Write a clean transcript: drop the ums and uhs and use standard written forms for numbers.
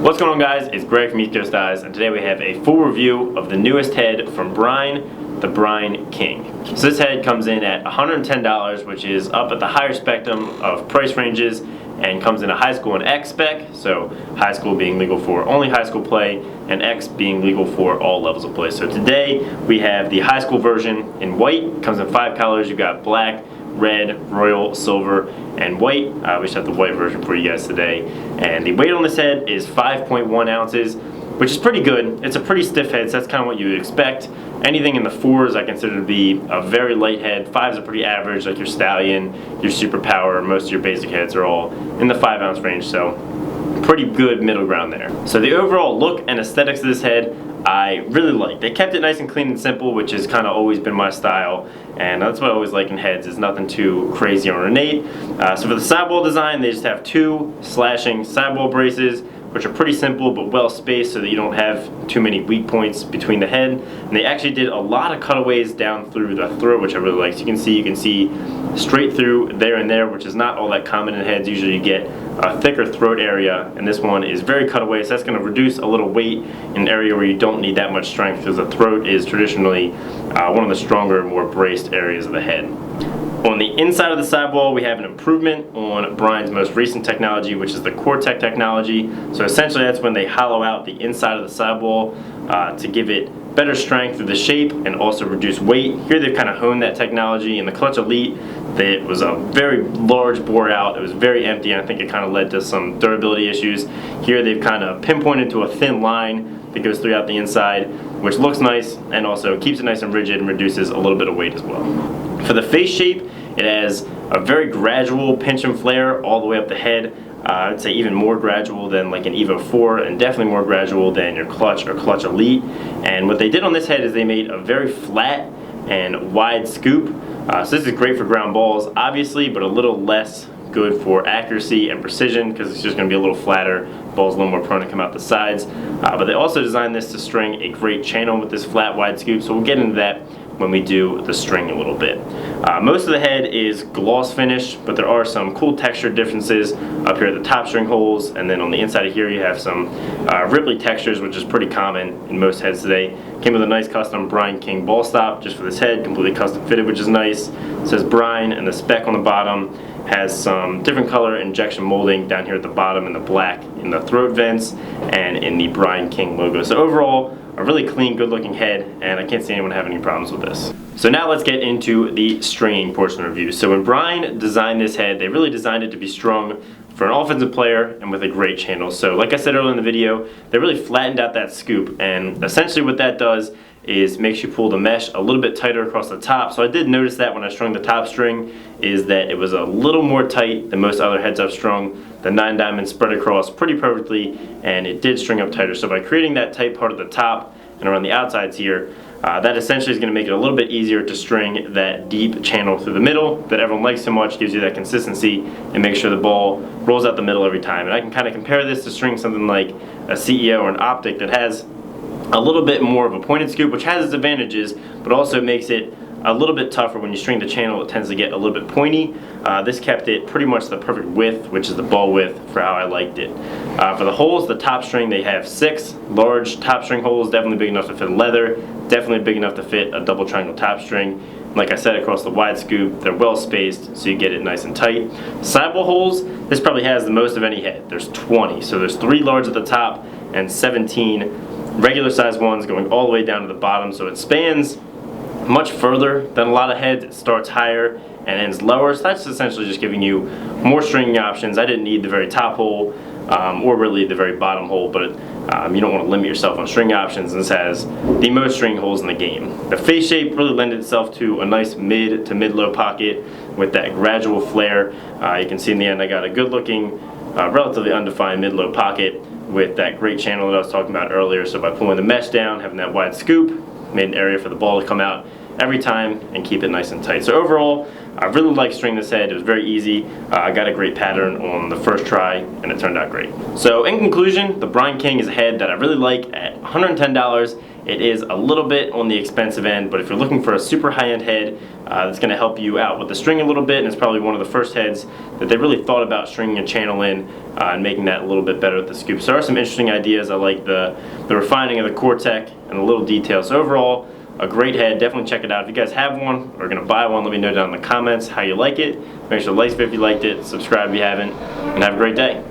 What's going on, guys? It's Greg from East Coast Eyes, and today we have a full review of the newest head from Brine, the Brine King. So this head comes in at $110, which is up at the higher spectrum of price ranges, and comes in a high school and X spec, so high school being legal for only high school play, and X being legal for all levels of play. So today we have the high school version in white. Comes in 5 colors. You've got black, red, royal, silver, and white. We just have the white version for you guys today. And the weight on this head is 5.1 ounces, which is pretty good. It's a pretty stiff head, so that's kind of what you would expect. Anything in the 4s I consider to be a very light head. 5s are pretty average, like your Stallion, your Super Power, most of your basic heads are all in the 5 ounce range, so pretty good middle ground there. So the overall look and aesthetics of this head, I really like. They kept it nice and clean and simple, which has kind of always been my style, and that's what I always like in heads, is nothing too crazy or ornate. So for the sidewall design, they just have 2 slashing sidewall braces, which are pretty simple but well spaced so that you don't have too many weak points between the head. And they actually did a lot of cutaways down through the throat, which I really like. So you can see straight through there and there, which is not all that common in heads. Usually you get a thicker throat area, and this one is very cutaway, so that's going to reduce a little weight in an area where you don't need that much strength, because the throat is traditionally one of the stronger, more braced areas of the head. On the inside of the sidewall, we have an improvement on Brine's most recent technology, which is the Core-Tec technology. So essentially that's when they hollow out the inside of the sidewall to give it better strength through the shape and also reduce weight. Here they've kind of honed that technology. In the Clutch Elite, it was a very large bore out. It was very empty, and I think it kind of led to some durability issues. Here they've kind of pinpointed to a thin line that goes throughout the inside, which looks nice and also keeps it nice and rigid and reduces a little bit of weight as well. For the face shape, it has a very gradual pinch and flare all the way up the head. I'd say even more gradual than like an Evo 4, and definitely more gradual than your Clutch or Clutch Elite. And what they did on this head is they made a very flat and wide scoop. So this is great for ground balls, obviously, but a little less good for accuracy and precision, because it's just going to be a little flatter. Ball's a little more prone to come out the sides. But they also designed this to string a great channel with this flat, wide scoop, so we'll get into that when we do the string a little bit. Most of the head is gloss finish, but there are some cool texture differences up here at the top string holes, and then on the inside of here you have some Ripley textures, which is pretty common in most heads today. Came with a nice custom Brine King ball stop just for this head, completely custom fitted, which is nice. It says Brine, and the spec on the bottom has some different color injection molding down here at the bottom in the black in the throat vents and in the Brine King logo. So overall, a really clean, good looking head, and I can't see anyone having any problems with this. So now let's get into the stringing portion of the review. So when Brine designed this head, they really designed it to be strung for an offensive player and with a great channel. So like I said earlier in the video, they really flattened out that scoop, and essentially what that does is makes you pull the mesh a little bit tighter across the top. So I did notice that when I strung the top string, is that it was a little more tight than most other heads I've strung. The 9 diamond spread across pretty perfectly, and it did string up tighter. So by creating that tight part at the top and around the outsides here, that essentially is going to make it a little bit easier to string that deep channel through the middle that everyone likes so much, gives you that consistency, and makes sure the ball rolls out the middle every time. And I can kind of compare this to string something like a CEO or an Optic that has a little bit more of a pointed scoop, which has its advantages, but also makes it a little bit tougher. When you string the channel, it tends to get a little bit pointy. This kept it pretty much the perfect width, which is the ball width for how I liked it. For the holes, the top string, they have 6 large top string holes, definitely big enough to fit leather, definitely big enough to fit a double triangle top string. Like I said, across the wide scoop, they're well spaced, so you get it nice and tight. Sidewall holes, this probably has the most of any head. There's 20, so there's 3 large at the top and 17 regular size ones going all the way down to the bottom, so it spans much further than a lot of heads. It starts higher and ends lower, so that's essentially just giving you more stringing options. I didn't need the very top hole or really the very bottom hole, but you don't want to limit yourself on string options, and this has the most string holes in the game. The face shape really lended itself to a nice mid to mid-low pocket with that gradual flare. You can see in the end I got a good looking, relatively undefined mid-low pocket with that great channel that I was talking about earlier. So by pulling the mesh down, having that wide scoop, made an area for the ball to come out every time and keep it nice and tight. So overall, I really like stringing this head. It was very easy. I got a great pattern on the first try, and it turned out great. So in conclusion, the Brine King is a head that I really like at $110. it is a little bit on the expensive end, but if you're looking for a super high-end head that's going to help you out with the string a little bit, and it's probably one of the first heads that they really thought about stringing a channel in and making that a little bit better with the scoop. So there are some interesting ideas. I like the refining of the Cortec and the little details. So overall, a great head. Definitely check it out. If you guys have one or are going to buy one, let me know down in the comments how you like it. Make sure to like if you liked it, subscribe if you haven't, and have a great day.